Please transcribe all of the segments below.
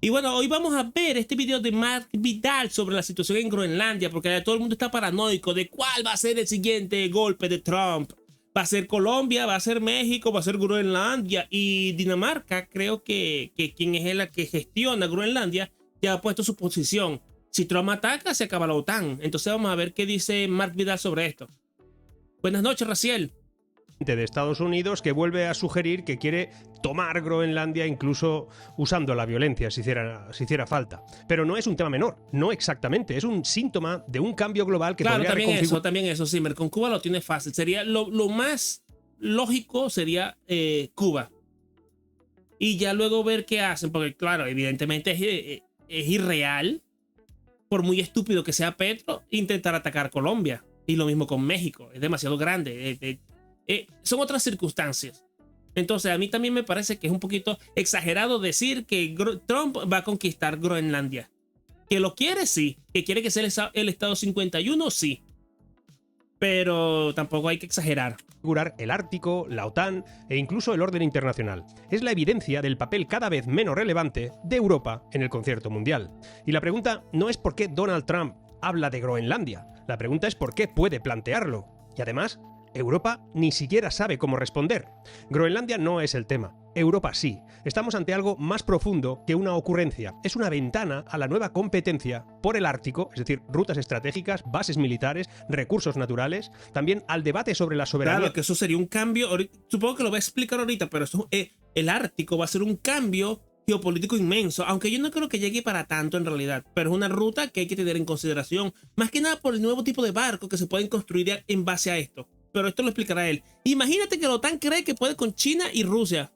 Y bueno, hoy vamos a ver este video de Mark Vidal sobre la situación en Groenlandia, porque todo el mundo está paranoico de cuál va a ser el siguiente golpe de Trump. Va a ser Colombia, va a ser México, va a ser Groenlandia y Dinamarca. Creo que quien es la que gestiona Groenlandia ya ha puesto su posición. Si Trump ataca, se acaba la OTAN. Entonces vamos a ver qué dice Mark Vidal sobre esto. Buenas noches, Raciel. De Estados Unidos, que vuelve a sugerir que quiere tomar Groenlandia incluso usando la violencia si hiciera falta. Pero no es un tema menor, no exactamente, es un síntoma de un cambio global que podría reconfigurar. También eso, Simmer, con Cuba lo tiene fácil. Sería lo más lógico sería Cuba. Y ya luego ver qué hacen, porque claro, evidentemente es irreal, por muy estúpido que sea Petro, intentar atacar Colombia. Y lo mismo con México, es demasiado grande. Son otras circunstancias. Entonces a mí también me parece que es un poquito exagerado decir que Trump va a conquistar Groenlandia. Que lo quiere, sí. Que quiere que sea el Estado 51, sí. Pero tampoco hay que exagerar. El Ártico, la OTAN e incluso el orden internacional. Es la evidencia del papel cada vez menos relevante de Europa en el concierto mundial. Y la pregunta no es por qué Donald Trump habla de Groenlandia. La pregunta es por qué puede plantearlo. Y además, Europa ni siquiera sabe cómo responder. Groenlandia no es el tema. Europa sí. Estamos ante algo más profundo que una ocurrencia. Es una ventana a la nueva competencia por el Ártico, es decir, rutas estratégicas, bases militares, recursos naturales, también al debate sobre la soberanía. Claro, que eso sería un cambio, supongo que lo voy a explicar ahorita, pero el Ártico va a ser un cambio geopolítico inmenso, aunque yo no creo que llegue para tanto en realidad, pero es una ruta que hay que tener en consideración, más que nada por el nuevo tipo de barcos que se pueden construir en base a esto. Pero esto lo explicará él. Imagínate que la OTAN cree que puede con China y Rusia.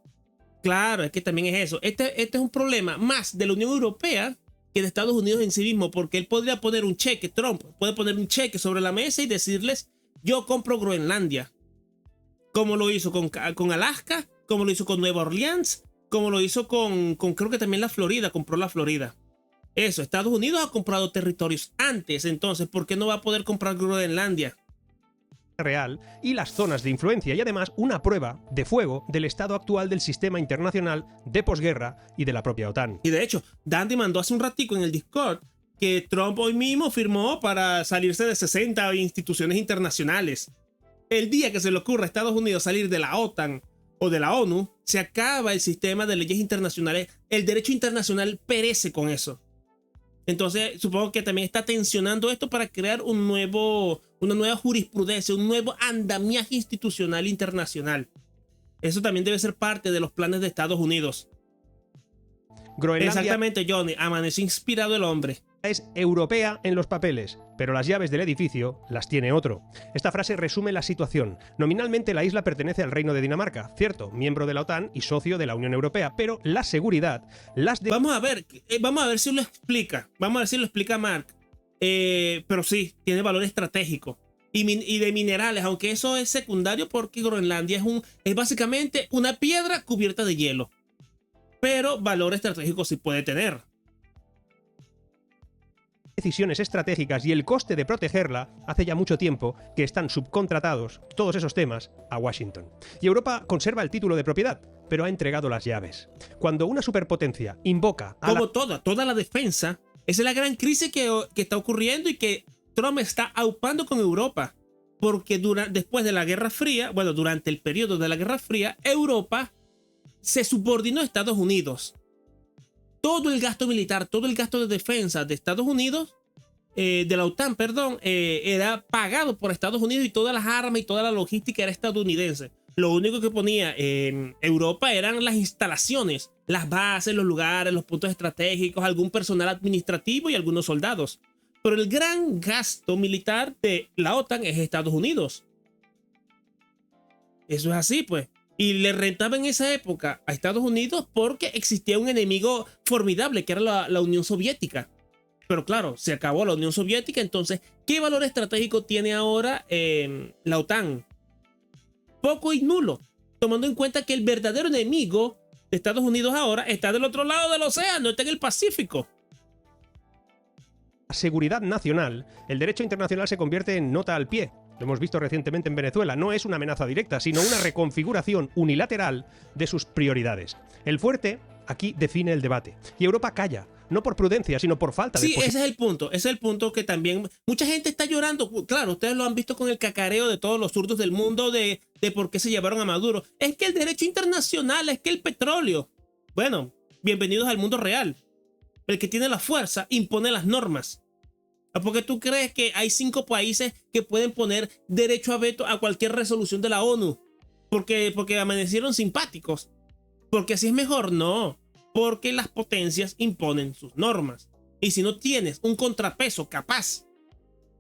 Claro, es que también es eso. Este es un problema más de la Unión Europea que de Estados Unidos en sí mismo, porque él podría poner un cheque, Trump puede poner un cheque sobre la mesa y decirles, yo compro Groenlandia. Como lo hizo con Alaska, como lo hizo con Nueva Orleans, como lo hizo con creo que también la Florida, compró la Florida. Eso, Estados Unidos ha comprado territorios antes, entonces, ¿por qué no va a poder comprar Groenlandia? Real y las zonas de influencia y además una prueba de fuego del estado actual del sistema internacional de posguerra y de la propia OTAN. Y de hecho, Dandy mandó hace un ratico en el Discord que Trump hoy mismo firmó para salirse de 60 instituciones internacionales. El día que se le ocurra a Estados Unidos salir de la OTAN o de la ONU, se acaba el sistema de leyes internacionales. El derecho internacional perece con eso. Entonces, supongo que también está tensionando esto para crear una nueva jurisprudencia, un nuevo andamiaje institucional internacional. Eso también debe ser parte de los planes de Estados Unidos. Groenlandia, exactamente, Johnny. Amaneció inspirado el hombre. Es europea en los papeles, pero las llaves del edificio las tiene otro. Esta frase resume la situación. Nominalmente la isla pertenece al Reino de Dinamarca, cierto, miembro de la OTAN y socio de la Unión Europea, pero la seguridad, Vamos a ver si lo explica. Vamos a ver si lo explica Mark. Pero sí, tiene valor estratégico. Y de minerales, aunque eso es secundario porque Groenlandia es básicamente una piedra cubierta de hielo. Pero valor estratégico sí puede tener. Decisiones estratégicas y el coste de protegerla hace ya mucho tiempo que están subcontratados todos esos temas a Washington. Y Europa conserva el título de propiedad, pero ha entregado las llaves. Cuando una superpotencia invoca a como toda la defensa, esa es la gran crisis que está ocurriendo y que Trump está aupando con Europa. Porque después de la Guerra Fría, bueno, durante el periodo de la Guerra Fría, Europa se subordinó a Estados Unidos. Todo el gasto militar, todo el gasto de defensa de Estados Unidos, de la OTAN, perdón, era pagado por Estados Unidos y todas las armas y toda la logística era estadounidense. Lo único que ponía en Europa eran las instalaciones, las bases, los lugares, los puntos estratégicos, algún personal administrativo y algunos soldados. Pero el gran gasto militar de la OTAN es Estados Unidos. Eso es así, pues. Y le rentaba en esa época a Estados Unidos porque existía un enemigo formidable que era la Unión Soviética. Pero claro, se acabó la Unión Soviética, entonces, ¿qué valor estratégico tiene ahora la OTAN? Poco y nulo, tomando en cuenta que el verdadero enemigo de Estados Unidos ahora está del otro lado del océano, está en el Pacífico. Seguridad nacional, el derecho internacional se convierte en nota al pie. Lo hemos visto recientemente en Venezuela. No es una amenaza directa, sino una reconfiguración unilateral de sus prioridades. El fuerte aquí define el debate. Y Europa calla, no por prudencia, sino por falta de Sí, ese es el punto. Ese es el punto que también mucha gente está llorando. Claro, ustedes lo han visto con el cacareo de todos los zurdos del mundo de por qué se llevaron a Maduro. Es que el derecho internacional, es que el petróleo. Bueno, bienvenidos al mundo real. El que tiene la fuerza impone las normas. ¿Por qué tú crees que hay 5 países que pueden poner derecho a veto a cualquier resolución de la ONU? Porque amanecieron simpáticos. Porque así es mejor. No. Porque las potencias imponen sus normas. Y si no tienes un contrapeso capaz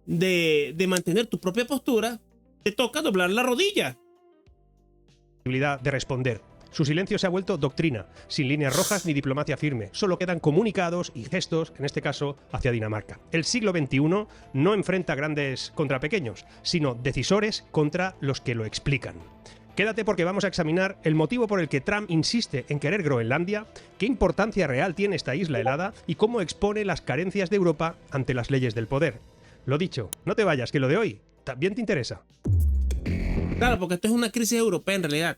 de mantener tu propia postura, te toca doblar la rodilla. Posibilidad de responder. Su silencio se ha vuelto doctrina, sin líneas rojas ni diplomacia firme. Solo quedan comunicados y gestos, en este caso, hacia Dinamarca. El siglo XXI no enfrenta grandes contra pequeños, sino decisores contra los que lo explican. Quédate porque vamos a examinar el motivo por el que Trump insiste en querer Groenlandia, qué importancia real tiene esta isla helada y cómo expone las carencias de Europa ante las leyes del poder. Lo dicho, no te vayas, que lo de hoy también te interesa. Claro, porque esto es una crisis europea en realidad.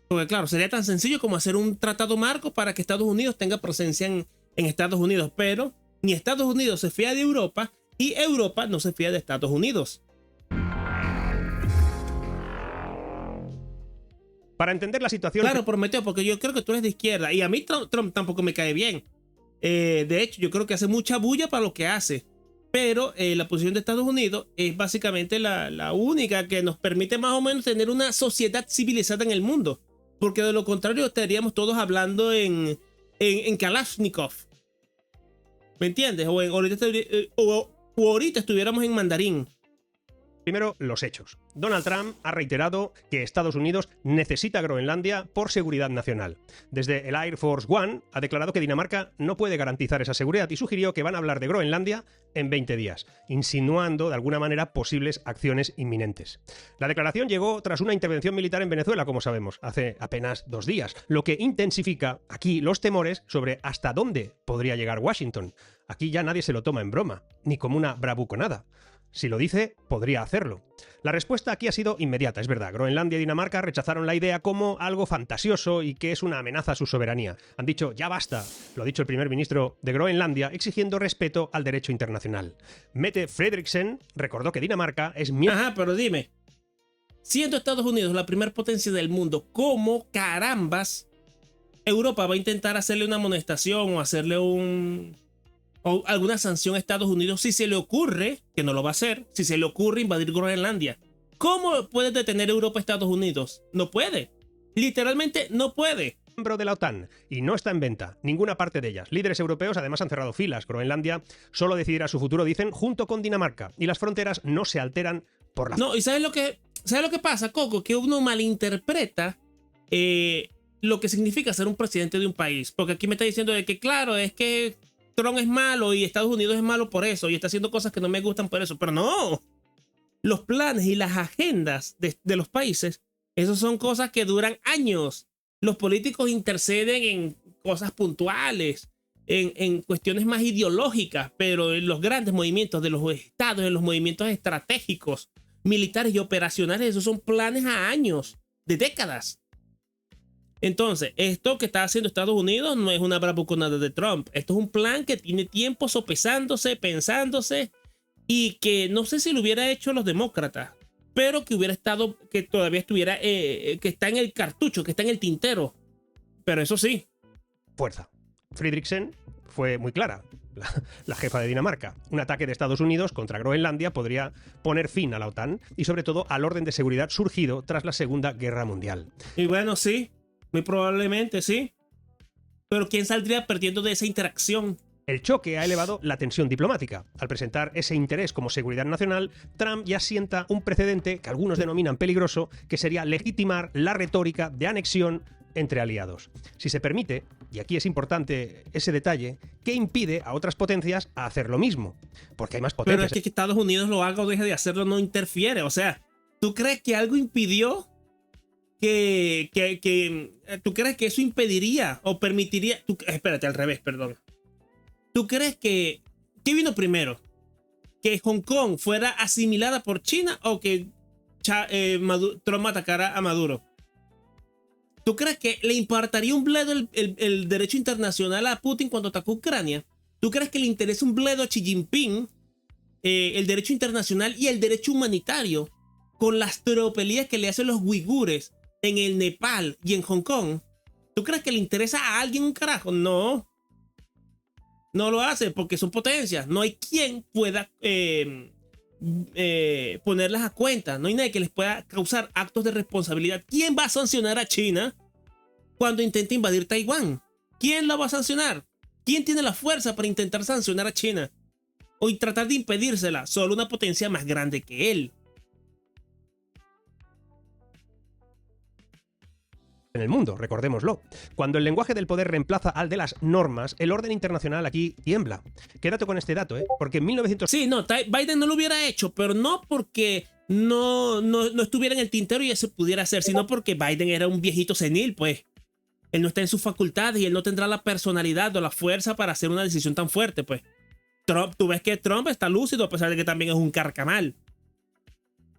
Porque claro, sería tan sencillo como hacer un tratado marco para que Estados Unidos tenga presencia en Estados Unidos. Pero ni Estados Unidos se fía de Europa y Europa no se fía de Estados Unidos. Para entender la situación... Claro, Prometeo, porque yo creo que tú eres de izquierda y a mí Trump tampoco me cae bien. De hecho, yo creo que hace mucha bulla para lo que hace. Pero la posición de Estados Unidos es básicamente la única que nos permite más o menos tener una sociedad civilizada en el mundo. Porque de lo contrario estaríamos todos hablando en Kalashnikov. ¿Me entiendes? O ahorita estuviéramos en mandarín. Primero, los hechos. Donald Trump ha reiterado que Estados Unidos necesita Groenlandia por seguridad nacional. Desde el Air Force One ha declarado que Dinamarca no puede garantizar esa seguridad y sugirió que van a hablar de Groenlandia en 20 días, insinuando de alguna manera posibles acciones inminentes. La declaración llegó tras una intervención militar en Venezuela, como sabemos, hace apenas 2 días, lo que intensifica aquí los temores sobre hasta dónde podría llegar Washington. Aquí ya nadie se lo toma en broma, ni como una bravuconada. Si lo dice, podría hacerlo. La respuesta aquí ha sido inmediata, es verdad. Groenlandia y Dinamarca rechazaron la idea como algo fantasioso y que es una amenaza a su soberanía. Han dicho, ya basta, lo ha dicho el primer ministro de Groenlandia, exigiendo respeto al derecho internacional. Mette Frederiksen recordó que Dinamarca es miembro... Ajá, pero dime, siendo Estados Unidos la primera potencia del mundo, ¿cómo carambas Europa va a intentar hacerle una amonestación o hacerle o alguna sanción a Estados Unidos si se le ocurre, que no lo va a hacer, si se le ocurre invadir Groenlandia? ¿Cómo puede detener Europa a Estados Unidos? No puede. Literalmente no puede. Miembro de la OTAN y no está en venta ninguna parte de ellas. Líderes europeos además han cerrado filas. Groenlandia solo decidirá su futuro, dicen, junto con Dinamarca. Y las fronteras no se alteran por la... No, ¿y sabes lo que pasa, Coco? Que uno malinterpreta lo que significa ser un presidente de un país. Porque aquí me está diciendo de que, claro, es que Trump es malo y Estados Unidos es malo por eso y está haciendo cosas que no me gustan por eso. Pero no. Los planes y las agendas de los países, esos son cosas que duran años. Los políticos interceden en cosas puntuales, en cuestiones más ideológicas, pero en los grandes movimientos de los estados, en los movimientos estratégicos, militares y operacionales, esos son planes a años, de décadas. Entonces, esto que está haciendo Estados Unidos no es una bravuconada de Trump. Esto es un plan que tiene tiempo sopesándose, pensándose, y que no sé si lo hubiera hecho los demócratas, pero que hubiera estado, que todavía estuviera, que está en el cartucho, que está en el tintero. Pero eso sí. Fuerza. Frederiksen fue muy clara, la jefa de Dinamarca. Un ataque de Estados Unidos contra Groenlandia podría poner fin a la OTAN y sobre todo al orden de seguridad surgido tras la Segunda Guerra Mundial. Y bueno, sí. Muy probablemente, sí. Pero ¿quién saldría perdiendo de esa interacción? El choque ha elevado la tensión diplomática. Al presentar ese interés como seguridad nacional, Trump ya sienta un precedente que algunos denominan peligroso, que sería legitimar la retórica de anexión entre aliados. Si se permite, y aquí es importante ese detalle, ¿qué impide a otras potencias a hacer lo mismo? Porque hay más potencias. Pero es que Estados Unidos lo haga o deje de hacerlo no interfiere. O sea, ¿tú crees que algo impidió tú crees que eso impediría o permitiría? Espérate, al revés, perdón. ¿Tú crees que qué vino primero? ¿Que Hong Kong fuera asimilada por China o que Trump atacara a Maduro? ¿Tú crees que le importaría un bledo el derecho internacional a Putin cuando atacó Ucrania? ¿Tú crees que le interesa un bledo a Xi Jinping el derecho internacional y el derecho humanitario con las tropelías que le hacen los uigures en el Nepal y en Hong Kong? ¿Tú crees que le interesa a alguien un carajo? No. No lo hace porque son potencias. No hay quien pueda ponerlas a cuenta. No hay nadie que les pueda causar actos de responsabilidad. ¿Quién va a sancionar a China cuando intente invadir Taiwán? ¿Quién la va a sancionar? ¿Quién tiene la fuerza para intentar sancionar a China? O tratar de impedírsela. Solo una potencia más grande que él. En el mundo, recordémoslo. Cuando el lenguaje del poder reemplaza al de las normas, el orden internacional aquí tiembla. Quédate con este dato, porque en 1900... Sí, no, Biden no lo hubiera hecho, pero no porque no estuviera en el tintero y eso pudiera hacer, sino porque Biden era un viejito senil, pues. Él no está en sus facultades y él no tendrá la personalidad o la fuerza para hacer una decisión tan fuerte, pues. Trump, tú ves que Trump está lúcido a pesar de que también es un carcamal.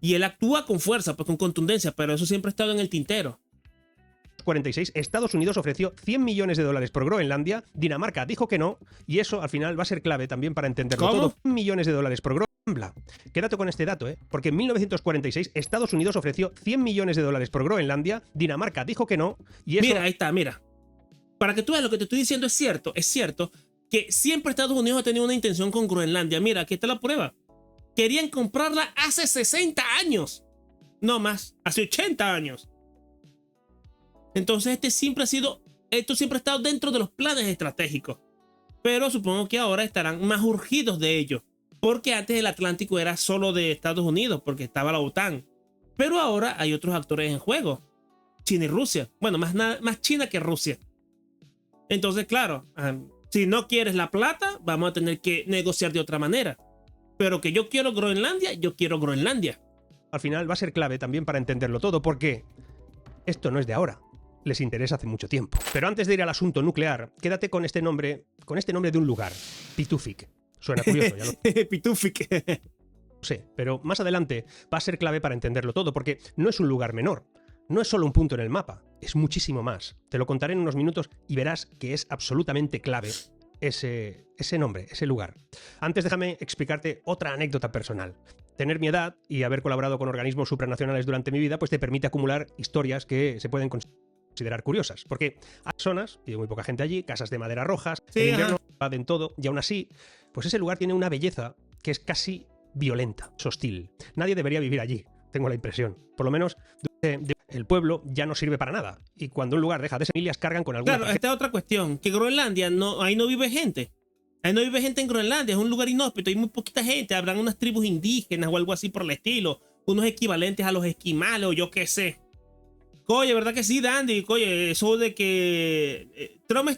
Y él actúa con fuerza, pues con contundencia, pero eso siempre ha estado en el tintero. 46, Estados Unidos ofreció 100 millones de dólares por Groenlandia, Dinamarca dijo que no, y eso al final va a ser clave también para entenderlo ¿Cómo? todo. 100 millones de dólares por Groenlandia. Quédate con este dato, porque en 1946 Estados Unidos ofreció 100 millones de dólares por Groenlandia, Dinamarca dijo que no, y eso... Mira, ahí está, mira. Para que tú veas lo que te estoy diciendo es cierto que siempre Estados Unidos ha tenido una intención con Groenlandia. Mira, aquí está la prueba. Querían comprarla hace 60 años. No más, hace 80 años. Entonces esto siempre ha estado dentro de los planes estratégicos. Pero supongo que ahora estarán más urgidos de ello. Porque antes el Atlántico era solo de Estados Unidos, porque estaba la OTAN. Pero ahora hay otros actores en juego. China y Rusia. Bueno, más China que Rusia. Entonces, claro, si no quieres la plata, vamos a tener que negociar de otra manera. Pero que yo quiero Groenlandia, yo quiero Groenlandia. Al final va a ser clave también para entenderlo todo, porque esto no es de ahora. Les interesa hace mucho tiempo. Pero antes de ir al asunto nuclear, quédate con este nombre de un lugar, Pituffik. Suena curioso, ya lo Pituffik. sé, pero más adelante va a ser clave para entenderlo todo, porque no es un lugar menor. No es solo un punto en el mapa, es muchísimo más. Te lo contaré en unos minutos y verás que es absolutamente clave ese nombre, ese lugar. Antes déjame explicarte otra anécdota personal. Tener mi edad y haber colaborado con organismos supranacionales durante mi vida pues te permite acumular historias que se pueden considerar curiosas, porque hay zonas, y hay muy poca gente allí, casas de madera rojas, Sí, en invierno invaden todo, y aún así, pues ese lugar tiene una belleza que es casi violenta, es hostil. Nadie debería vivir allí, tengo la impresión. Por lo menos el pueblo ya no sirve para nada, y cuando un lugar deja de ser familias cargan con alguna... Claro, esta es otra cuestión, que Groenlandia, ahí no vive gente. Ahí no vive gente en Groenlandia, es un lugar inhóspito, hay muy poquita gente, habrán unas tribus indígenas o algo así por el estilo, unos equivalentes a los esquimales o yo qué sé. Oye, ¿verdad que sí, Dandy? Oye, eso de que Trump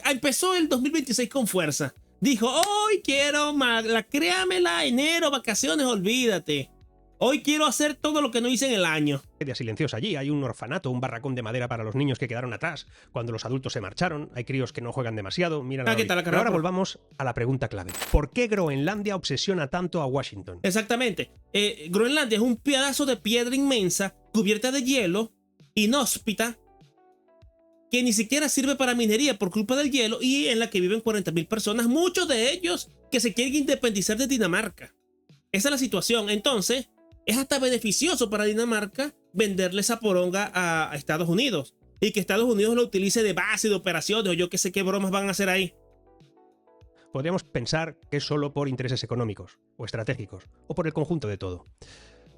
empezó el 2026 con fuerza. Dijo, hoy quiero créamela, enero, vacaciones, olvídate. Hoy quiero hacer todo lo que no hice en el año. Silenciosa allí, hay un orfanato, un barracón de madera para los niños que quedaron atrás cuando los adultos se marcharon, hay críos que no juegan demasiado, miran a ¿qué tal la Pero ahora carrera? volvamos a la pregunta clave. ¿Por qué Groenlandia obsesiona tanto a Washington? Exactamente. Groenlandia es un pedazo de piedra inmensa cubierta de hielo, inhóspita, que ni siquiera sirve para minería por culpa del hielo y en la que viven 40.000 personas, muchos de ellos que se quieren independizar de Dinamarca. Esa es la situación. Entonces, es hasta beneficioso para Dinamarca venderle esa poronga a Estados Unidos y que Estados Unidos lo utilice de base de operaciones o yo qué sé qué bromas van a hacer ahí. Podríamos pensar que es solo por intereses económicos o estratégicos o por el conjunto de todo.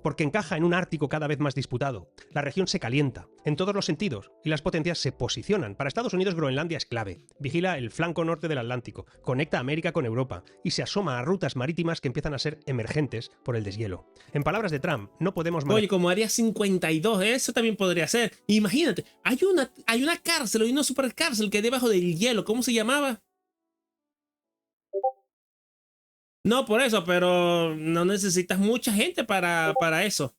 Porque encaja en un Ártico cada vez más disputado. La región se calienta, en todos los sentidos, y las potencias se posicionan. Para Estados Unidos, Groenlandia es clave. Vigila el flanco norte del Atlántico, conecta América con Europa, y se asoma a rutas marítimas que empiezan a ser emergentes por el deshielo. En palabras de Trump, no podemos... Oye, como Área 52, eso también podría ser. Imagínate, hay una cárcel, hay una supercárcel que hay debajo del hielo. ¿Cómo se llamaba? No, por eso, pero no necesitas mucha gente para eso.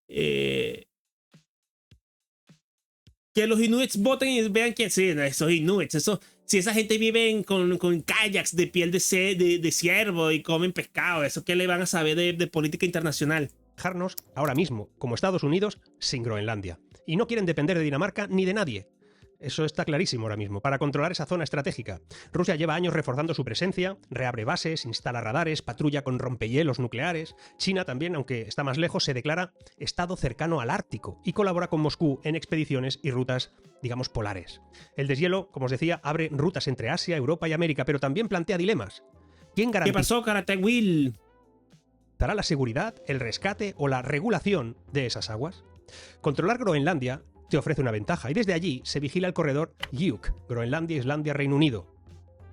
Que los inuits voten y vean que sí, esos inuits, si esa gente vive con kayaks de piel de ciervo y comen pescado, ¿eso qué le van a saber de política internacional? dejarnos ahora mismo, como Estados Unidos, sin Groenlandia. Y no quieren depender de Dinamarca ni de nadie. Eso está clarísimo ahora mismo. Para controlar esa zona estratégica, Rusia lleva años reforzando su presencia, reabre bases, instala radares, patrulla con rompehielos nucleares. China también, aunque está más lejos, se declara estado cercano al Ártico y colabora con Moscú en expediciones y rutas, digamos, polares. El deshielo, como os decía, abre rutas entre Asia, Europa y América, pero también plantea dilemas. ¿Quién ¿Qué pasó, Karate Will? garantizará la seguridad, el rescate o la regulación de esas aguas? Controlar Groenlandia te ofrece una ventaja y desde allí se vigila el corredor GIUK, Groenlandia, Islandia, Reino Unido,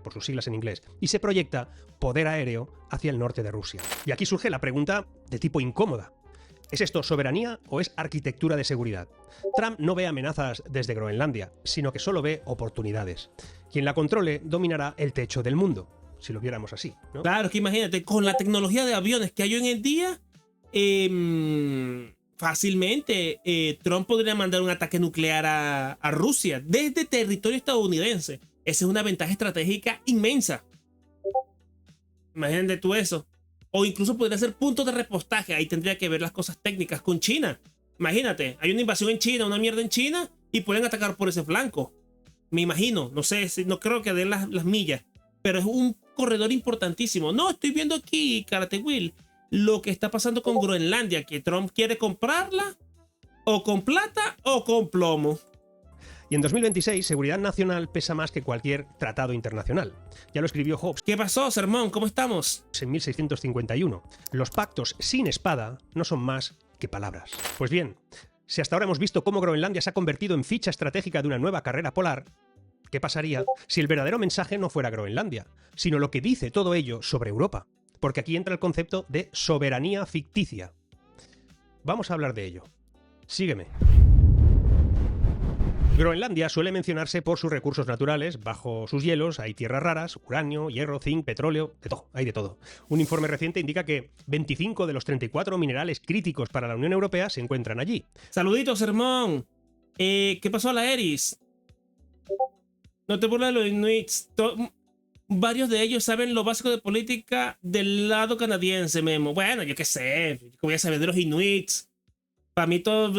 por sus siglas en inglés, y se proyecta poder aéreo hacia el norte de Rusia. Y aquí surge la pregunta de tipo incómoda. ¿Es esto soberanía o es arquitectura de seguridad? Trump no ve amenazas desde Groenlandia, sino que solo ve oportunidades. Quien la controle dominará el techo del mundo, si lo viéramos así, ¿no? Claro, que imagínate, con la tecnología de aviones que hay hoy en el día, fácilmente Trump podría mandar un ataque nuclear a Rusia desde territorio estadounidense. Esa es una ventaja estratégica inmensa. Imagínate tú eso. O incluso podría ser punto de repostaje. Ahí tendría que ver las cosas técnicas con China. Imagínate, hay una invasión en China, una mierda en China, y pueden atacar por ese flanco. Me imagino, no sé, no creo que den las millas, pero es un corredor importantísimo. No, estoy viendo aquí, Karate Will, lo que está pasando con Groenlandia, que Trump quiere comprarla o con plata o con plomo. Y en 2026, seguridad nacional pesa más que cualquier tratado internacional. Ya lo escribió Hobbes ¿Qué pasó, Sermón? ¿Cómo estamos? en 1651. Los pactos sin espada no son más que palabras. Pues bien, si hasta ahora hemos visto cómo Groenlandia se ha convertido en ficha estratégica de una nueva carrera polar, ¿qué pasaría si el verdadero mensaje no fuera Groenlandia, sino lo que dice todo ello sobre Europa? Porque aquí entra el concepto de soberanía ficticia. Vamos a hablar de ello. Sígueme. Groenlandia suele mencionarse por sus recursos naturales. Bajo sus hielos hay tierras raras, uranio, hierro, zinc, petróleo, de todo, hay de todo. Un informe reciente indica que 25 de los 34 minerales críticos para la Unión Europea se encuentran allí. Saluditos, Sermón. ¿Qué pasó a la Eris? No te burles de los Inuits. Varios de ellos saben lo básico de política del lado canadiense, Memo. Bueno, yo qué sé. ¿Qué voy a saber de los Inuits? Para mí todo,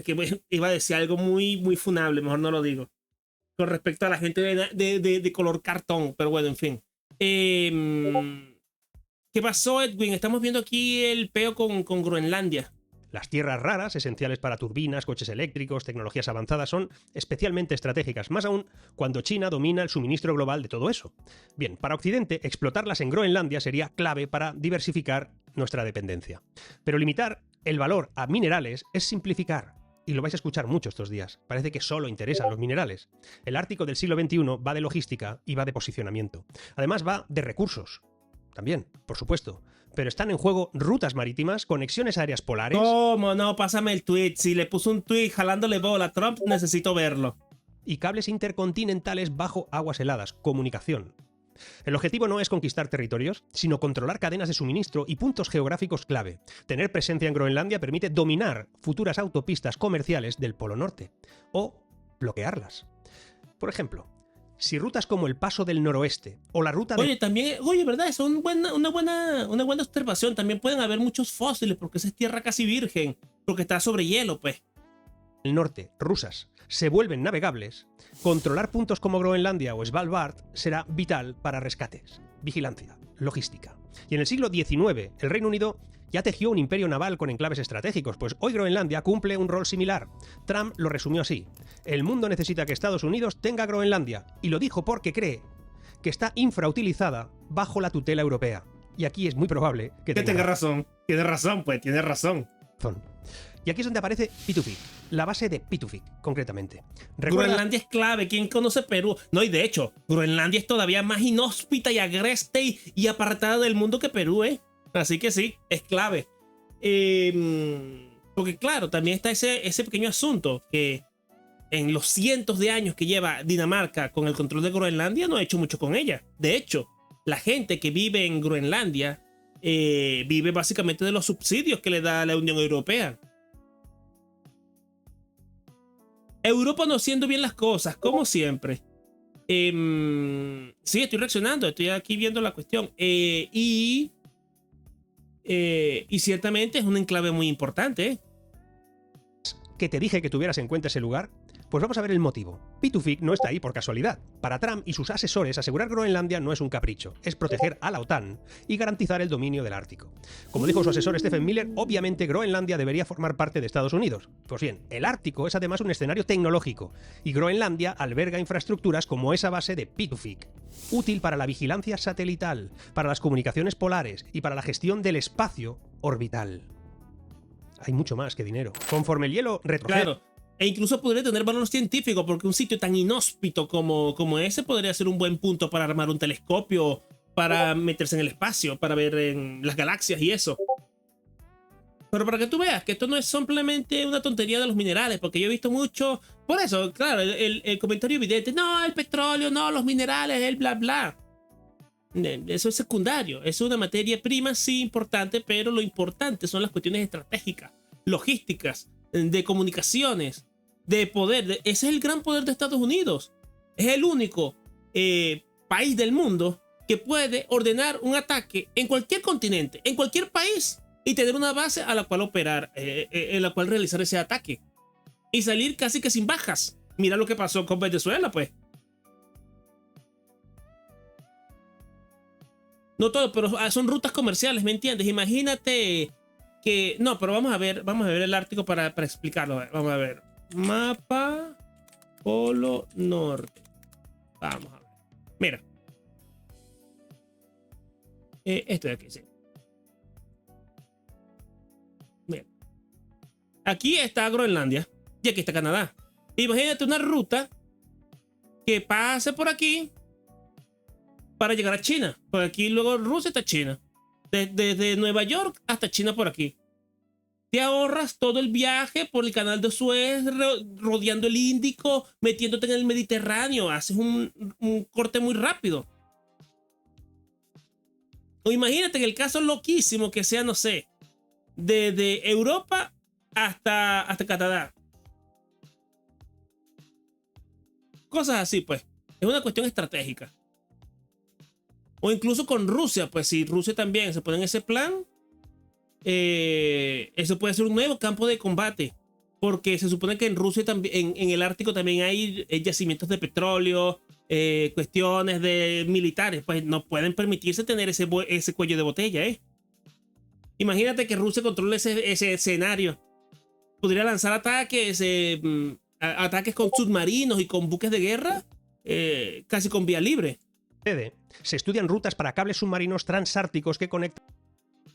que iba a decir algo muy, muy funable, mejor no lo digo. Con respecto a la gente de color cartón, pero bueno, en fin. ¿Qué pasó, Edwin? Estamos viendo aquí el peo con Groenlandia. Las tierras raras, esenciales para turbinas, coches eléctricos, tecnologías avanzadas, son especialmente estratégicas, más aún cuando China domina el suministro global de todo eso. Bien, para Occidente, explotarlas en Groenlandia sería clave para diversificar nuestra dependencia. Pero limitar el valor a minerales es simplificar. Y lo vais a escuchar mucho estos días. Parece que solo interesan los minerales. El Ártico del siglo XXI va de logística y va de posicionamiento. Además va de recursos. También, por supuesto. Pero están en juego rutas marítimas, conexiones aéreas polares. ¿Cómo no? Pásame el tweet. Si le puso un tweet jalándole bola a Trump, necesito verlo. Y cables intercontinentales bajo aguas heladas, comunicación. El objetivo no es conquistar territorios, sino controlar cadenas de suministro y puntos geográficos clave. Tener presencia en Groenlandia permite dominar futuras autopistas comerciales del Polo Norte, o bloquearlas. Por ejemplo, si rutas como el Paso del Noroeste o la ruta de... Oye, ¿verdad? Es una buena observación. También pueden haber muchos fósiles porque esa es tierra casi virgen, porque está sobre hielo, pues. El norte, rusas, se vuelven navegables, controlar puntos como Groenlandia o Svalbard será vital para rescates, vigilancia, logística. Y en el siglo XIX, el Reino Unido ya tejió un imperio naval con enclaves estratégicos, pues hoy Groenlandia cumple un rol similar. Trump lo resumió así: el mundo necesita que Estados Unidos tenga Groenlandia, y lo dijo porque cree que está infrautilizada bajo la tutela europea. Y aquí es muy probable que tenga razón. Tiene razón, pues, tiene razón. Y aquí es donde aparece Pituffik, la base de Pituffik, concretamente. Groenlandia es clave. ¿Quién conoce Perú? No, y de hecho, Groenlandia es todavía más inhóspita y agreste y apartada del mundo que Perú, ¿eh? Así que sí, es clave. Porque claro, también está ese pequeño asunto que en los cientos de años que lleva Dinamarca con el control de Groenlandia no ha hecho mucho con ella. De hecho, la gente que vive en Groenlandia vive básicamente de los subsidios que le da la Unión Europea. Europa no haciendo bien las cosas, como siempre. Sí, estoy reaccionando, estoy aquí viendo la cuestión. Y ciertamente es un enclave muy importante, ¿eh? Que te dije que tuvieras en cuenta ese lugar? Pues vamos a ver el motivo. Pituffik no está ahí por casualidad. Para Trump y sus asesores, asegurar Groenlandia no es un capricho, es proteger a la OTAN y garantizar el dominio del Ártico. Como dijo su asesor Stephen Miller, obviamente Groenlandia debería formar parte de Estados Unidos. Pues bien, el Ártico es además un escenario tecnológico, y Groenlandia alberga infraestructuras como esa base de Pituffik, útil para la vigilancia satelital, para las comunicaciones polares y para la gestión del espacio orbital. Hay mucho más que dinero. Conforme el hielo retrocede... Claro. E incluso podría tener valor científico, porque un sitio tan inhóspito como ese podría ser un buen punto para armar un telescopio, para meterse en el espacio, para ver en las galaxias y eso. Pero para que tú veas que esto no es simplemente una tontería de los minerales, porque yo he visto mucho... Por eso, claro, el comentario evidente, no, el petróleo, no, los minerales, el bla bla. Eso es secundario, es una materia prima, sí, importante, pero lo importante son las cuestiones estratégicas, logísticas, de comunicaciones, de poder. Ese es el gran poder de Estados Unidos. Es el único país del mundo que puede ordenar un ataque en cualquier continente, en cualquier país, y tener una base a la cual operar, en la cual realizar ese ataque y salir casi que sin bajas. Mira lo que pasó con Venezuela, pues. No todo, pero son rutas comerciales, ¿me entiendes? Imagínate que... No, pero vamos a ver el Ártico para explicarlo. Vamos a ver. Mapa Polo Norte. Vamos a ver. Mira. Esto de aquí, sí. Mira. Aquí está Groenlandia y aquí está Canadá. Imagínate una ruta que pase por aquí para llegar a China. Por aquí luego Rusia hasta China. Desde Nueva York hasta China por aquí. Te ahorras todo el viaje por el canal de Suez, rodeando el Índico, metiéndote en el Mediterráneo. Haces un corte muy rápido. O imagínate en el caso loquísimo que sea, no sé, de Europa hasta Canadá. Cosas así, pues. Es una cuestión estratégica. O incluso con Rusia, pues si Rusia también se pone en ese plan, eso puede ser un nuevo campo de combate. Porque se supone que en Rusia también, en el Ártico también hay yacimientos de petróleo, cuestiones de militares. Pues no pueden permitirse tener ese cuello de botella, ¿eh? Imagínate que Rusia controle ese escenario. Podría lanzar ataques, ataques con submarinos y con buques de guerra, casi con vía libre. Se estudian rutas para cables submarinos transárticos que conectan...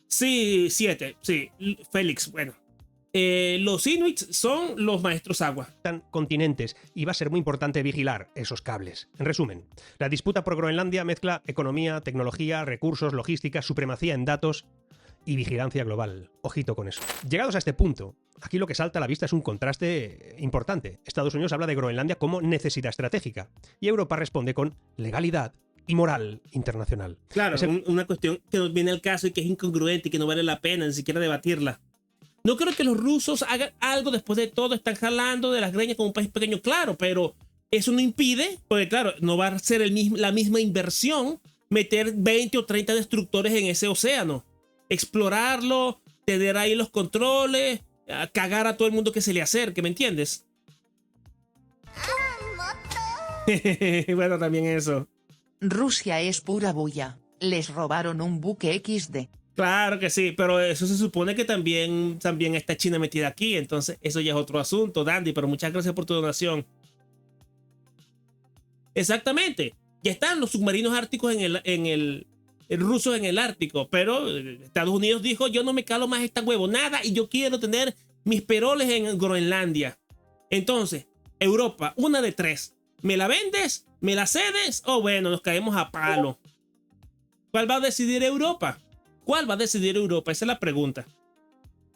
Sí, 7, sí. Félix, bueno. Los Inuits son los maestros agua. Continentes, y va a ser muy importante vigilar esos cables. En resumen, la disputa por Groenlandia mezcla economía, tecnología, recursos, logística, supremacía en datos y vigilancia global. Ojito con eso. Llegados a este punto, aquí lo que salta a la vista es un contraste importante. Estados Unidos habla de Groenlandia como necesidad estratégica y Europa responde con legalidad y moral internacional. Claro, una cuestión que nos viene al caso y que es incongruente y que no vale la pena ni siquiera debatirla. No creo que los rusos hagan algo después de todo, están jalando de las greñas como un país pequeño, claro, pero eso no impide, porque claro, no va a ser la misma inversión meter 20 o 30 destructores en ese océano. Explorarlo, tener ahí los controles, cagar a todo el mundo que se le acerque, ¿me entiendes? Bueno, también eso. Rusia es pura bulla. Les robaron un buque XD. Claro que sí, pero eso se supone que también está China metida aquí, entonces eso ya es otro asunto, Dandy, pero muchas gracias por tu donación. Exactamente, ya están los submarinos árticos el ruso en el Ártico, pero Estados Unidos dijo, yo no me calo más esta huevonada y yo quiero tener mis peroles en Groenlandia. Entonces, Europa, una de tres, ¿me la vendes? ¿Me la cedes? O bueno, nos caemos a palo. ¿Cuál va a decidir Europa? ¿Cuál va a decidir Europa? Esa es la pregunta.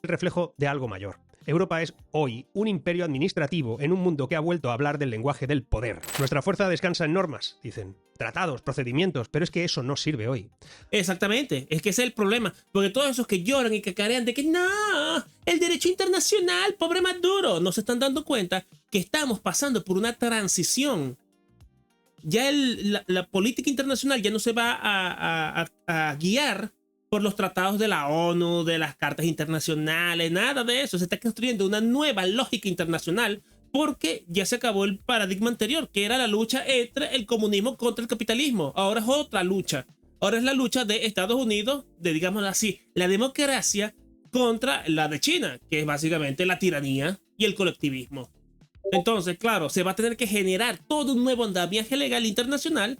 El reflejo de algo mayor. Europa es hoy un imperio administrativo en un mundo que ha vuelto a hablar del lenguaje del poder. Nuestra fuerza descansa en normas, dicen, tratados, procedimientos, pero es que eso no sirve hoy. Exactamente, es que ese es el problema, porque todos esos que lloran y que carean de que no, el derecho internacional, pobre Maduro, no se están dando cuenta que estamos pasando por una transición. Ya la política internacional ya no se va a guiar por los tratados de la ONU, de las cartas internacionales, nada de eso. Se está construyendo una nueva lógica internacional porque ya se acabó el paradigma anterior, que era la lucha entre el comunismo contra el capitalismo. Ahora es otra lucha. Ahora es la lucha de Estados Unidos, de, digámoslo así, la democracia contra la de China, que es básicamente la tiranía y el colectivismo. Entonces, claro, se va a tener que generar todo un nuevo andamiaje legal internacional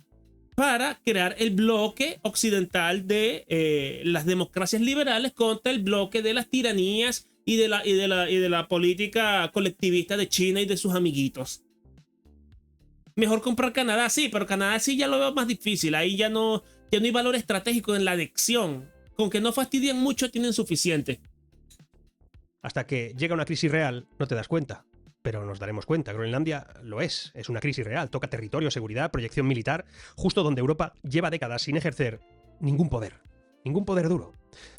para crear el bloque occidental de las democracias liberales contra el bloque de las tiranías y de la política colectivista de China y de sus amiguitos. Mejor comprar Canadá, sí, pero Canadá sí ya lo veo más difícil. Ahí ya no hay valor estratégico en la anexión. Con que no fastidian mucho tienen suficiente. Hasta que llega una crisis real, no te das cuenta. Pero nos daremos cuenta, Groenlandia lo es una crisis real, toca territorio, seguridad, proyección militar, justo donde Europa lleva décadas sin ejercer ningún poder duro.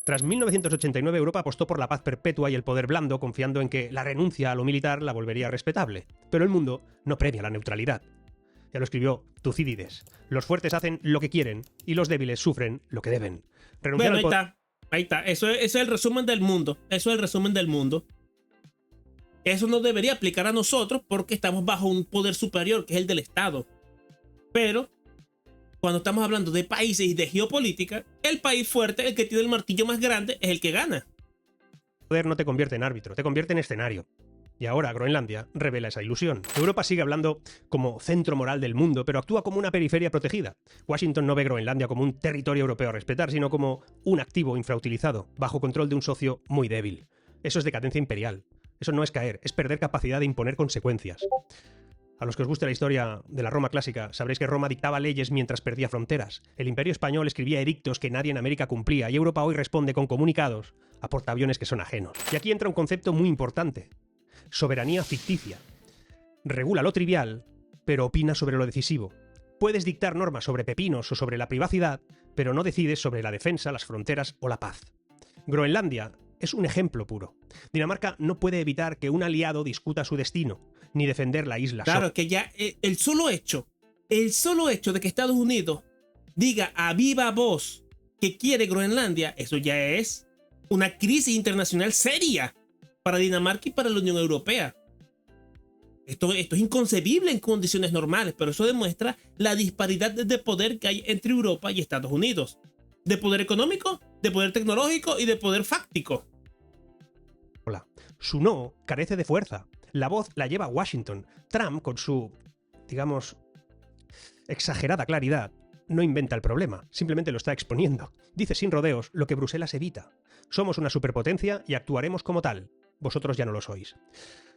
Tras 1989, Europa apostó por la paz perpetua y el poder blando, confiando en que la renuncia a lo militar la volvería respetable. Pero el mundo no premia la neutralidad. Ya lo escribió Tucídides. Los fuertes hacen lo que quieren y los débiles sufren lo que deben. Bueno, ahí está. Eso es el resumen del mundo. Eso es el resumen del mundo. Eso no debería aplicar a nosotros porque estamos bajo un poder superior, que es el del Estado. Pero cuando estamos hablando de países y de geopolítica, el país fuerte, el que tiene el martillo más grande, es el que gana. El poder no te convierte en árbitro, te convierte en escenario. Y ahora Groenlandia revela esa ilusión. Europa sigue hablando como centro moral del mundo, pero actúa como una periferia protegida. Washington no ve Groenlandia como un territorio europeo a respetar, sino como un activo infrautilizado, bajo control de un socio muy débil. Eso es decadencia imperial. Eso no es caer, es perder capacidad de imponer consecuencias. A los que os guste la historia de la Roma clásica, sabréis que Roma dictaba leyes mientras perdía fronteras. El Imperio Español escribía edictos que nadie en América cumplía y Europa hoy responde con comunicados a portaaviones que son ajenos. Y aquí entra un concepto muy importante. Soberanía ficticia. Regula lo trivial, pero opina sobre lo decisivo. Puedes dictar normas sobre pepinos o sobre la privacidad, pero no decides sobre la defensa, las fronteras o la paz. Groenlandia es un ejemplo puro. Dinamarca no puede evitar que un aliado discuta su destino, ni defender la isla. Claro, que ya el solo hecho de que Estados Unidos diga a viva voz que quiere Groenlandia, eso ya es una crisis internacional seria para Dinamarca y para la Unión Europea. Esto es inconcebible en condiciones normales, pero eso demuestra la disparidad de poder que hay entre Europa y Estados Unidos. De poder económico, de poder tecnológico y de poder fáctico. Su no carece de fuerza. La voz la lleva Washington. Trump, con su, digamos, exagerada claridad, no inventa el problema, simplemente lo está exponiendo. Dice sin rodeos lo que Bruselas evita. Somos una superpotencia y actuaremos como tal. Vosotros ya no lo sois.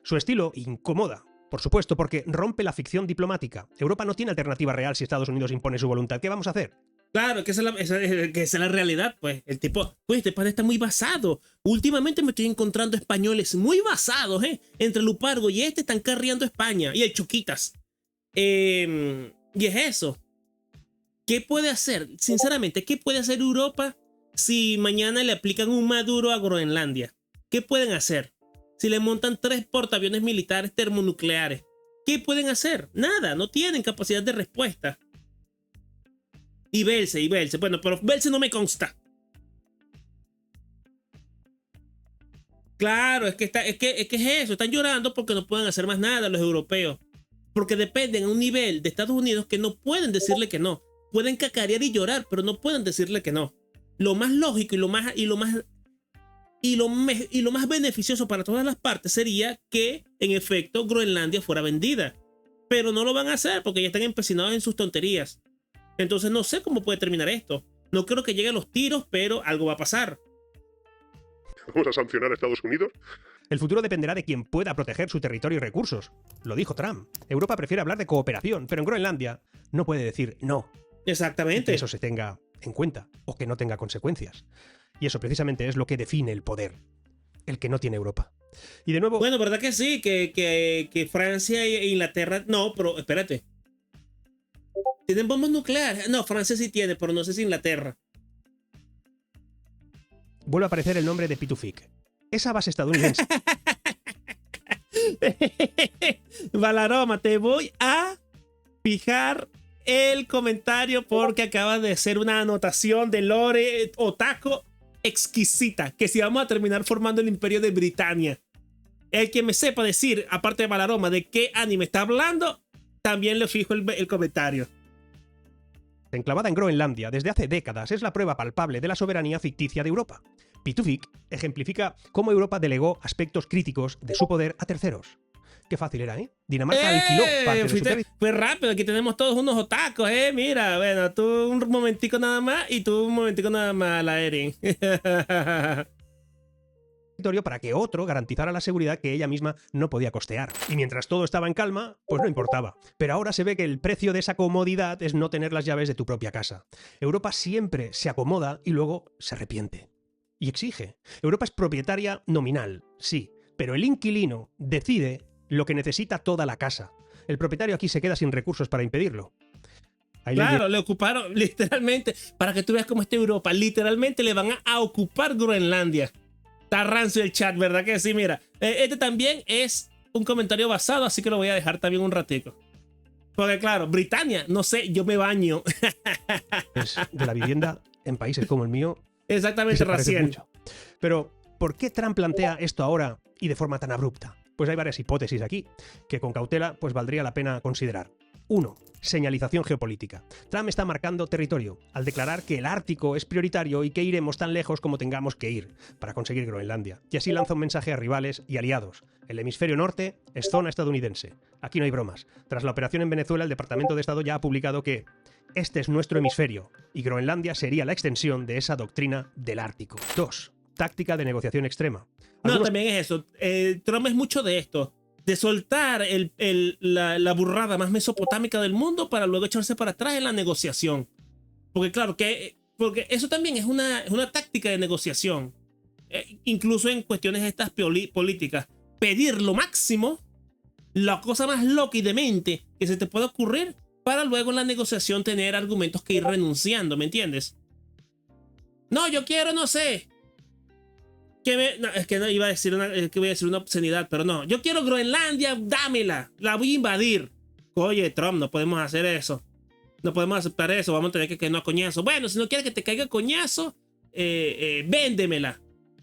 Su estilo incomoda, por supuesto, porque rompe la ficción diplomática. Europa no tiene alternativa real si Estados Unidos impone su voluntad. ¿Qué vamos a hacer? Claro, que esa es la realidad, pues. El tipo, pues este padre está muy basado. Últimamente me estoy encontrando españoles muy basados, entre Lupargo y están carriando España. Y el Choquitas. Y es eso. ¿Qué puede hacer? Sinceramente, ¿qué puede hacer Europa si mañana le aplican un Maduro a Groenlandia? ¿Qué pueden hacer? Si le montan 3 portaaviones militares termonucleares. ¿Qué pueden hacer? Nada, no tienen capacidad de respuesta. Y Belce. Bueno, pero Belce no me consta. Claro, es que es eso. Están llorando porque no pueden hacer más nada los europeos. Porque dependen a un nivel de Estados Unidos que no pueden decirle que no. Pueden cacarear y llorar, pero no pueden decirle que no. Lo más lógico y lo más beneficioso para todas las partes sería que, en efecto, Groenlandia fuera vendida. Pero no lo van a hacer porque ya están empecinados en sus tonterías. Entonces no sé cómo puede terminar esto. No creo que lleguen los tiros, pero algo va a pasar. ¿Vamos a sancionar a Estados Unidos? El futuro dependerá de quien pueda proteger su territorio y recursos. Lo dijo Trump. Europa prefiere hablar de cooperación, pero en Groenlandia no puede decir no. Exactamente. Que eso se tenga en cuenta o que no tenga consecuencias. Y eso precisamente es lo que define el poder. El que no tiene Europa. Y de nuevo... Bueno, ¿verdad que sí? Que Francia e Inglaterra... No, pero espérate. ¿Tienen bombas nucleares? No, Francia sí tiene, pero no sé si Inglaterra. Vuelve a aparecer el nombre de Pitufik. Esa base estadounidense. Valaroma, te voy a fijar el comentario porque acaba de ser una anotación de Lore Otaku exquisita, que si vamos a terminar formando el imperio de Britania. El que me sepa decir, aparte de Balaroma, de qué anime está hablando, también le fijo el comentario. Enclavada en Groenlandia desde hace décadas, es la prueba palpable de la soberanía ficticia de Europa. Pitufic ejemplifica cómo Europa delegó aspectos críticos de su poder a terceros. Qué fácil era, ¿eh? Dinamarca alquiló parte de su territorio. Fue rápido, aquí tenemos todos unos otacos, mira, bueno, tú un momentico nada más y tú un momentico nada más, la Erin. Para que otro garantizara la seguridad que ella misma no podía costear. Y mientras todo estaba en calma, pues no importaba. Pero ahora se ve que el precio de esa comodidad es no tener las llaves de tu propia casa. Europa siempre se acomoda y luego se arrepiente. Y exige. Europa es propietaria nominal, sí, pero el inquilino decide lo que necesita toda la casa. El propietario aquí se queda sin recursos para impedirlo. Claro, le ocuparon literalmente, para que tú veas cómo está Europa, literalmente le van a ocupar Groenlandia. Está rancio el chat, ¿verdad que sí? Mira, este también es un comentario basado, así que lo voy a dejar también un ratico. Porque claro, Britania, no sé, yo me baño. Es de la vivienda en países como el mío. Exactamente, recién. Mucho. Pero, ¿por qué Trump plantea esto ahora y de forma tan abrupta? Pues hay varias hipótesis aquí, que con cautela pues valdría la pena considerar. 1. Señalización geopolítica. Trump está marcando territorio al declarar que el Ártico es prioritario y que iremos tan lejos como tengamos que ir para conseguir Groenlandia. Y así lanza un mensaje a rivales y aliados. El hemisferio norte es zona estadounidense. Aquí no hay bromas. Tras la operación en Venezuela, el Departamento de Estado ya ha publicado que este es nuestro hemisferio y Groenlandia sería la extensión de esa doctrina del Ártico. 2. Táctica de negociación extrema. No, también es eso. Trump es mucho de esto. De soltar la burrada más mesopotámica del mundo para luego echarse para atrás en la negociación. Porque claro, porque eso también es una táctica de negociación. Incluso en cuestiones estas políticas. Pedir lo máximo, la cosa más loca y demente que se te pueda ocurrir, para luego en la negociación tener argumentos que ir renunciando, ¿me entiendes? No, yo quiero, no sé... No, es que no iba a decir voy a decir una obscenidad, pero no. Yo quiero Groenlandia, dámela. La voy a invadir. Oye, Trump, no podemos hacer eso. No podemos aceptar eso. Vamos a tener que caernos a coñazo. Bueno, si no quieres que te caiga coñazo, véndemela.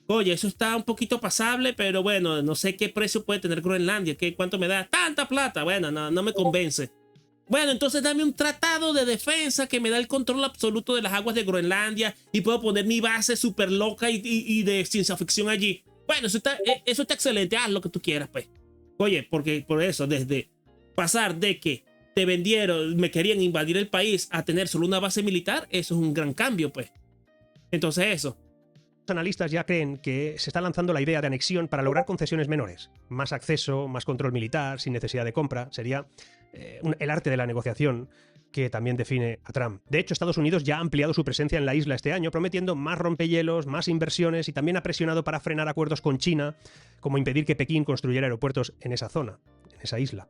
Oye, eso está un poquito pasable, pero bueno, no sé qué precio puede tener Groenlandia. ¿Cuánto me da? Tanta plata. Bueno, no me convence. Bueno, entonces dame un tratado de defensa que me da el control absoluto de las aguas de Groenlandia y puedo poner mi base súper loca y de ciencia ficción allí. Bueno, eso está excelente. Haz lo que tú quieras, pues. Oye, porque por eso, desde pasar de que te vendieron, me querían invadir el país a tener solo una base militar, eso es un gran cambio, pues. Entonces eso. Los analistas ya creen que se está lanzando la idea de anexión para lograr concesiones menores. Más acceso, más control militar, sin necesidad de compra. Sería el arte de la negociación que también define a Trump. De hecho, Estados Unidos ya ha ampliado su presencia en la isla este año, prometiendo más rompehielos, más inversiones y también ha presionado para frenar acuerdos con China, como impedir que Pekín construyera aeropuertos en esa zona, en esa isla.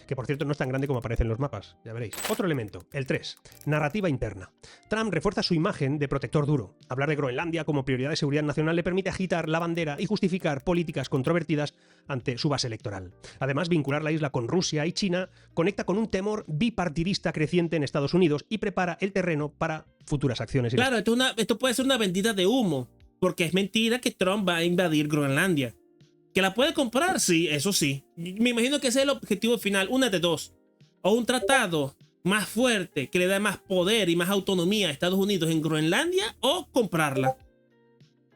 Que por cierto no es tan grande como aparece en los mapas, ya veréis. Otro elemento, el 3. Narrativa interna. Trump refuerza su imagen de protector duro. Hablar de Groenlandia como prioridad de seguridad nacional le permite agitar la bandera y justificar políticas controvertidas ante su base electoral. Además, vincular la isla con Rusia y China conecta con un temor bipartidista creciente en Estados Unidos y prepara el terreno para futuras acciones. Claro, esto puede ser una vendida de humo, porque es mentira que Trump va a invadir Groenlandia. ¿Que la puede comprar? Sí, eso sí. Me imagino que ese es el objetivo final. Una de dos. O un tratado más fuerte que le da más poder y más autonomía a Estados Unidos en Groenlandia, o comprarla.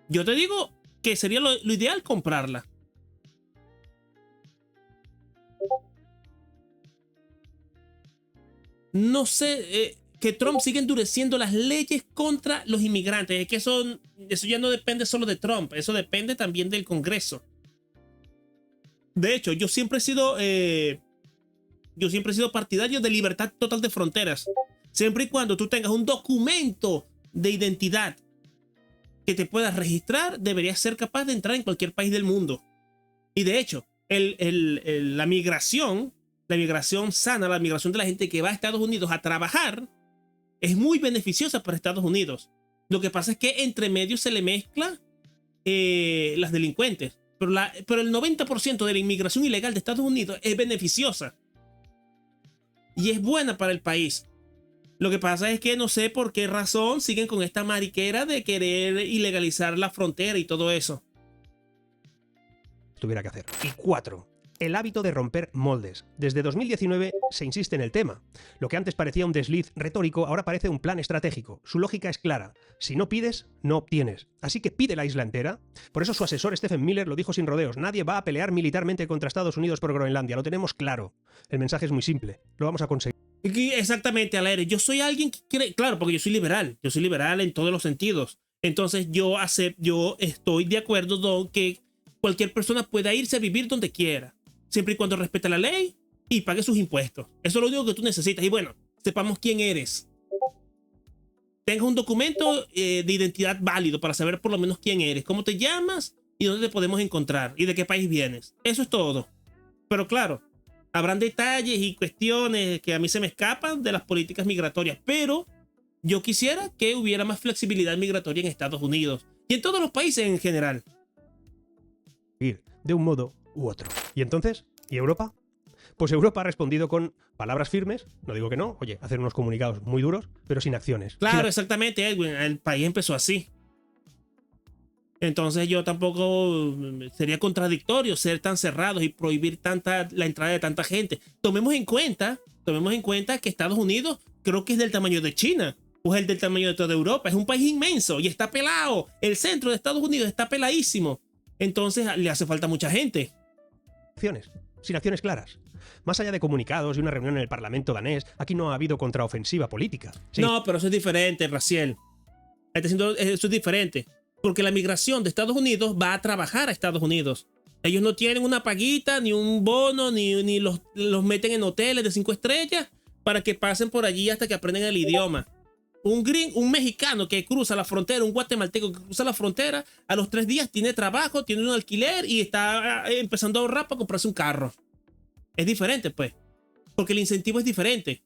Yo te digo que sería lo ideal comprarla. No sé, que Trump sigue endureciendo las leyes contra los inmigrantes. Es que eso ya no depende solo de Trump. Eso depende también del Congreso. De hecho, yo siempre he sido partidario de libertad total de fronteras. Siempre y cuando tú tengas un documento de identidad que te puedas registrar, deberías ser capaz de entrar en cualquier país del mundo. Y de hecho, la migración sana, la migración de la gente que va a Estados Unidos a trabajar, es muy beneficiosa para Estados Unidos. Lo que pasa es que entre medio se le mezcla las delincuentes. Pero el 90% de la inmigración ilegal de Estados Unidos es beneficiosa. Y es buena para el país. Lo que pasa es que no sé por qué razón siguen con esta mariquera de querer ilegalizar la frontera y todo eso. Tuviera que hacer. Y 4. El hábito de romper moldes. Desde 2019 se insiste en el tema. Lo que antes parecía un desliz retórico ahora parece un plan estratégico. Su lógica es clara. Si no pides, no obtienes. Así que pide la isla entera. Por eso su asesor Stephen Miller lo dijo sin rodeos. Nadie va a pelear militarmente contra Estados Unidos por Groenlandia. Lo tenemos claro. El mensaje es muy simple. Lo vamos a conseguir. Exactamente, Alaire. Yo soy alguien que quiere, claro, porque yo soy liberal. Yo soy liberal en todos los sentidos. Entonces yo estoy de acuerdo con que cualquier persona pueda irse a vivir donde quiera, siempre y cuando respete la ley y pague sus impuestos. Eso es lo único que tú necesitas. Y bueno, sepamos quién eres. Tengas un documento de identidad válido para saber por lo menos quién eres, cómo te llamas y dónde te podemos encontrar y de qué país vienes. Eso es todo. Pero claro, habrán detalles y cuestiones que a mí se me escapan de las políticas migratorias, pero yo quisiera que hubiera más flexibilidad migratoria en Estados Unidos y en todos los países en general. De un modo u otro. ¿Y entonces? ¿Y Europa? Pues Europa ha respondido con palabras firmes, no digo que no, oye, hacer unos comunicados muy duros, pero sin acciones. Claro, exactamente, Edwin. El país empezó así. Entonces yo tampoco sería contradictorio ser tan cerrados y prohibir la entrada de tanta gente. Tomemos en cuenta que Estados Unidos creo que es del tamaño de China, o es el del tamaño de toda Europa. Es un país inmenso y está pelado. El centro de Estados Unidos está peladísimo. Entonces le hace falta mucha gente. Sin acciones claras. Más allá de comunicados y una reunión en el Parlamento danés, aquí no ha habido contraofensiva política. Sí. No, pero eso es diferente, Raciel. Eso es diferente. Porque la migración de Estados Unidos va a trabajar a Estados Unidos. Ellos no tienen una paguita, ni un bono, ni los meten en hoteles de 5 estrellas para que pasen por allí hasta que aprendan el idioma. Un mexicano que cruza la frontera, un guatemalteco que cruza la frontera, a los 3 días tiene trabajo, tiene un alquiler y está empezando a ahorrar para comprarse un carro. Es diferente, pues. Porque el incentivo es diferente.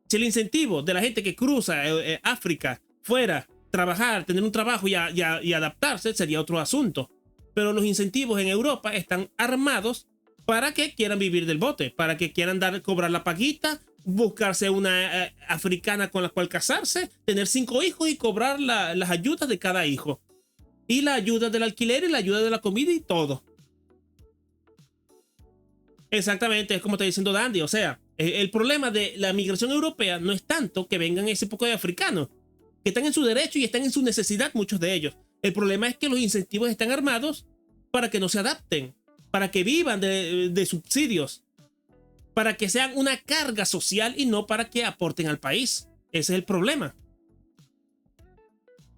Si el incentivo de la gente que cruza África fuera trabajar, tener un trabajo y adaptarse, sería otro asunto. Pero los incentivos en Europa están armados para que quieran vivir del bote, para que quieran cobrar la paguita, buscarse una africana con la cual casarse, tener 5 hijos y cobrar las ayudas de cada hijo. Y la ayuda del alquiler y la ayuda de la comida y todo. Exactamente, es como está diciendo Dandy. O sea, el problema de la migración europea no es tanto que vengan ese poco de africanos, que están en su derecho y están en su necesidad, muchos de ellos. El problema es que los incentivos están armados para que no se adapten, para que vivan de subsidios, para que sean una carga social y no para que aporten al país. Ese es el problema.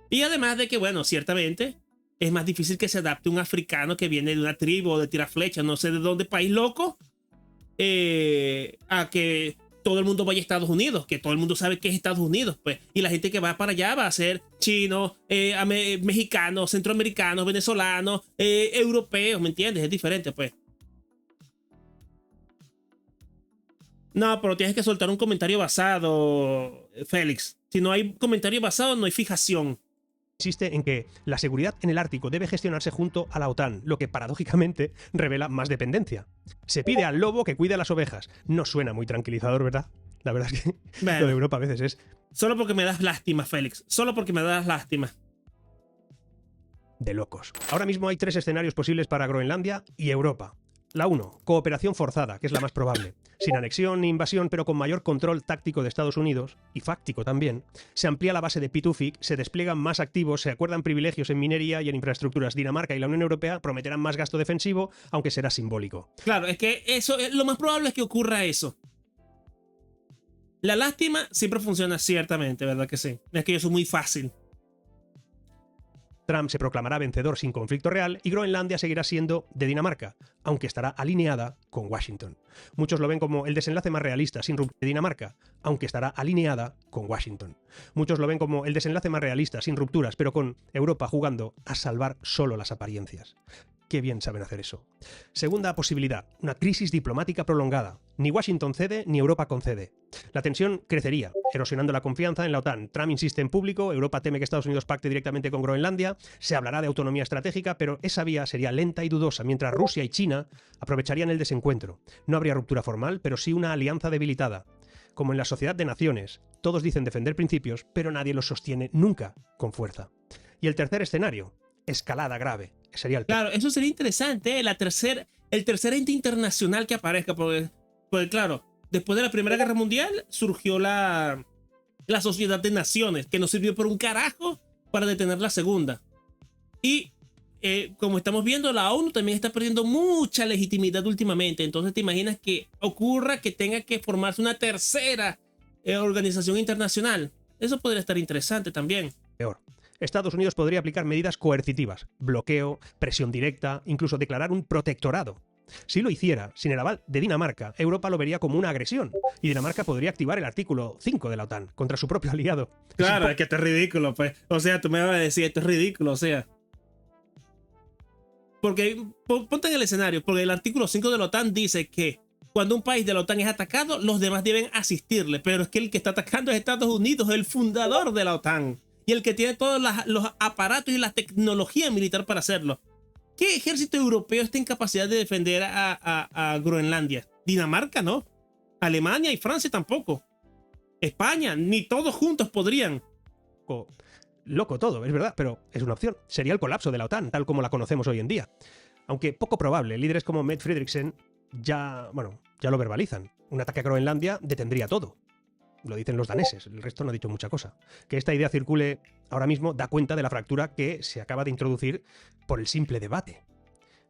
Y además de que, bueno, ciertamente es más difícil que se adapte un africano que viene de una tribu o de tiraflechas, no sé de dónde, país loco, a que todo el mundo vaya a Estados Unidos, que todo el mundo sabe que es Estados Unidos, pues. Y la gente que va para allá va a ser chinos, mexicanos, centroamericanos, venezolanos, europeos, ¿me entiendes? Es diferente, pues. No, pero tienes que soltar un comentario basado, Félix. Si no hay comentario basado, no hay fijación. Insiste en que la seguridad en el Ártico debe gestionarse junto a la OTAN, lo que paradójicamente revela más dependencia. Se pide al lobo que cuide a las ovejas. No suena muy tranquilizador, ¿verdad? La verdad es que bueno, lo de Europa a veces es... Solo porque me das lástima, Félix. Solo porque me das lástima. De locos. Ahora mismo hay 3 escenarios posibles para Groenlandia y Europa. La 1, cooperación forzada, que es la más probable. Sin anexión ni invasión, pero con mayor control táctico de Estados Unidos, y fáctico también, se amplía la base de Pituffik, se despliegan más activos, se acuerdan privilegios en minería y en infraestructuras. Dinamarca y la Unión Europea prometerán más gasto defensivo, aunque será simbólico. Claro, es que eso, lo más probable es que ocurra eso. La lástima siempre funciona, ciertamente, ¿verdad que sí? Es que eso es muy fácil. Trump se proclamará vencedor sin conflicto real y Groenlandia seguirá siendo de Dinamarca, aunque estará alineada con Washington. Muchos lo ven como el desenlace más realista sin ruptura de Dinamarca, aunque estará alineada con Washington. Muchos lo ven como el desenlace más realista sin rupturas, pero con Europa jugando a salvar solo las apariencias. Qué bien saben hacer eso. Segunda posibilidad, una crisis diplomática prolongada. Ni Washington cede ni Europa concede. La tensión crecería, erosionando la confianza en la OTAN. Trump insiste en público, Europa teme que Estados Unidos pacte directamente con Groenlandia, se hablará de autonomía estratégica, pero esa vía sería lenta y dudosa, mientras Rusia y China aprovecharían el desencuentro. No habría ruptura formal, pero sí una alianza debilitada. Como en la sociedad de naciones, todos dicen defender principios, pero nadie los sostiene nunca con fuerza. Y el tercer escenario, escalada grave. Sería el Claro, eso sería interesante, ¿eh? El tercer ente internacional que aparezca, porque claro, después de la Primera Guerra Mundial surgió la Sociedad de Naciones, que no sirvió por un carajo para detener la Segunda. Y como estamos viendo, la ONU también está perdiendo mucha legitimidad últimamente. Entonces te imaginas que ocurra que tenga que formarse una tercera organización internacional. Eso podría estar interesante también. peor. Estados Unidos podría aplicar medidas coercitivas, bloqueo, presión directa, incluso declarar un protectorado. Si lo hiciera, sin el aval de Dinamarca, Europa lo vería como una agresión, y Dinamarca podría activar el artículo 5 de la OTAN contra su propio aliado. Claro, es que esto es ridículo, pues. O sea, tú me vas a decir, esto es ridículo, o sea. Porque, ponte en el escenario, porque el artículo 5 de la OTAN dice que cuando un país de la OTAN es atacado, los demás deben asistirle, pero es que el que está atacando es Estados Unidos, el fundador de la OTAN, y el que tiene todos los aparatos y la tecnología militar para hacerlo. ¿Qué ejército europeo está en capacidad de defender a Groenlandia? Dinamarca no. Alemania y Francia tampoco. España, ni todos juntos podrían. Loco todo, es verdad, pero es una opción. Sería el colapso de la OTAN, tal como la conocemos hoy en día. Aunque poco probable, líderes como Mette Frederiksen ya lo verbalizan. Un ataque a Groenlandia detendría todo. Lo dicen los daneses, el resto no ha dicho mucha cosa. Que esta idea circule ahora mismo da cuenta de la fractura que se acaba de introducir por el simple debate.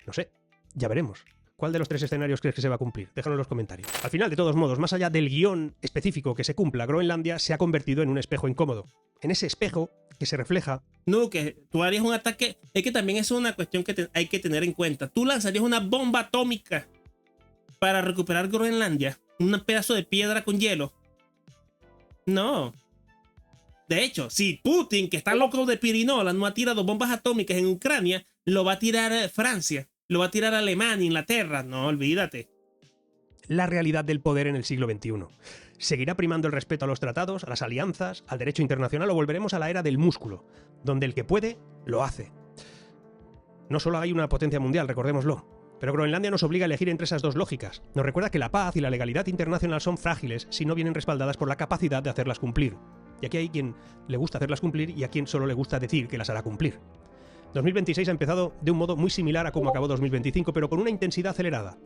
No sé, ya veremos. ¿Cuál de los tres escenarios crees que se va a cumplir? Déjalo en los comentarios. Al final, de todos modos, más allá del guión específico que se cumpla, Groenlandia se ha convertido en un espejo incómodo. En ese espejo que se refleja... No, que tú harías un ataque... Es que también es una cuestión que hay que tener en cuenta. Tú lanzarías una bomba atómica para recuperar Groenlandia. Un pedazo de piedra con hielo. No. De hecho, si Putin, que está loco de pirinola, no ha tirado bombas atómicas en Ucrania, lo va a tirar Francia, lo va a tirar Alemania, Inglaterra. No, olvídate. La realidad del poder en el siglo XXI. ¿Seguirá primando el respeto a los tratados, a las alianzas, al derecho internacional o volveremos a la era del músculo, donde el que puede, lo hace? No solo hay una potencia mundial, recordémoslo. Pero Groenlandia nos obliga a elegir entre esas dos lógicas. Nos recuerda que la paz y la legalidad internacional son frágiles si no vienen respaldadas por la capacidad de hacerlas cumplir. Y aquí hay quien le gusta hacerlas cumplir y a quien solo le gusta decir que las hará cumplir. 2026 ha empezado de un modo muy similar a como acabó 2025, pero con una intensidad acelerada.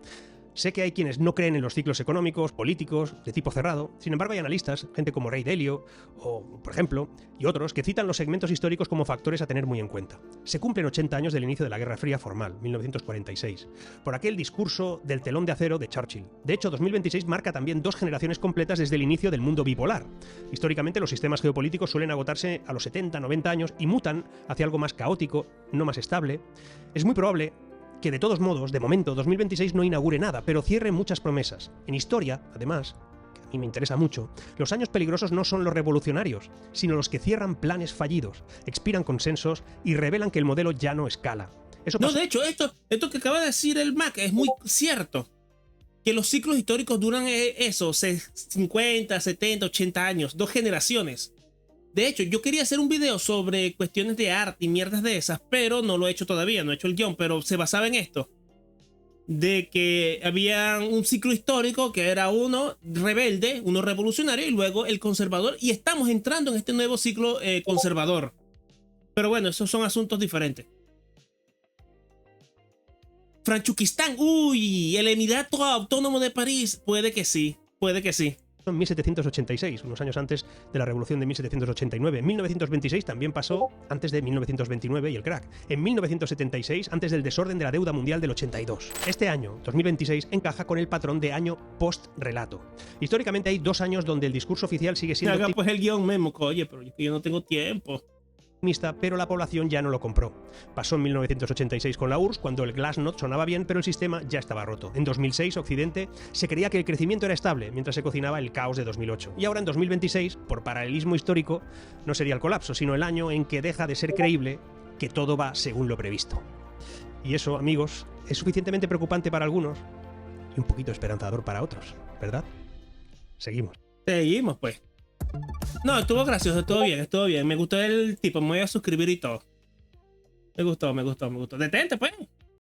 Sé que hay quienes no creen en los ciclos económicos, políticos, de tipo cerrado. Sin embargo, hay analistas, gente como Ray Dalio, o, por ejemplo, y otros, que citan los segmentos históricos como factores a tener muy en cuenta. Se cumplen 80 años del inicio de la Guerra Fría formal, 1946, por aquel discurso del telón de acero de Churchill. De hecho, 2026 marca también 2 generaciones completas desde el inicio del mundo bipolar. Históricamente, los sistemas geopolíticos suelen agotarse a los 70, 90 años y mutan hacia algo más caótico, no más estable. Es muy probable que de todos modos, de momento, 2026 no inaugure nada, pero cierre muchas promesas. En historia, además, que a mí me interesa mucho, los años peligrosos no son los revolucionarios, sino los que cierran planes fallidos, expiran consensos y revelan que el modelo ya no escala. Eso no, de hecho, esto que acaba de decir el Mac es muy cierto. Que los ciclos históricos duran eso, 50, 70, 80 años, 2 generaciones. De hecho, yo quería hacer un video sobre cuestiones de arte y mierdas de esas, pero no lo he hecho todavía, no he hecho el guión, pero se basaba en esto. De que había un ciclo histórico que era uno rebelde, uno revolucionario y luego el conservador. Y estamos entrando en este nuevo ciclo conservador. Pero bueno, esos son asuntos diferentes. Franchukistán, uy, el Emirato Autónomo de París, puede que sí, puede que sí. En 1786, unos años antes de la Revolución de 1789. En 1926 también pasó antes de 1929 y el crack. En 1976, antes del desorden de la deuda mundial del 82. Este año, 2026, encaja con el patrón de año post-relato. Históricamente hay 2 años donde el discurso oficial sigue siendo... Haga pues el guión memo, oye, pero yo no tengo tiempo. Pero la población ya no lo compró. Pasó en 1986 con la URSS, cuando el Glasnost sonaba bien, pero el sistema ya estaba roto. En 2006, Occidente se creía que el crecimiento era estable, mientras se cocinaba el caos de 2008. Y ahora en 2026, por paralelismo histórico, no sería el colapso, sino el año en que deja de ser creíble que todo va según lo previsto. Y eso, amigos, es suficientemente preocupante para algunos y un poquito esperanzador para otros, ¿verdad? Seguimos. Seguimos, pues. No, estuvo gracioso, estuvo bien, estuvo bien. Me gustó el tipo, me voy a suscribir y todo. Me gustó. Detente, pues.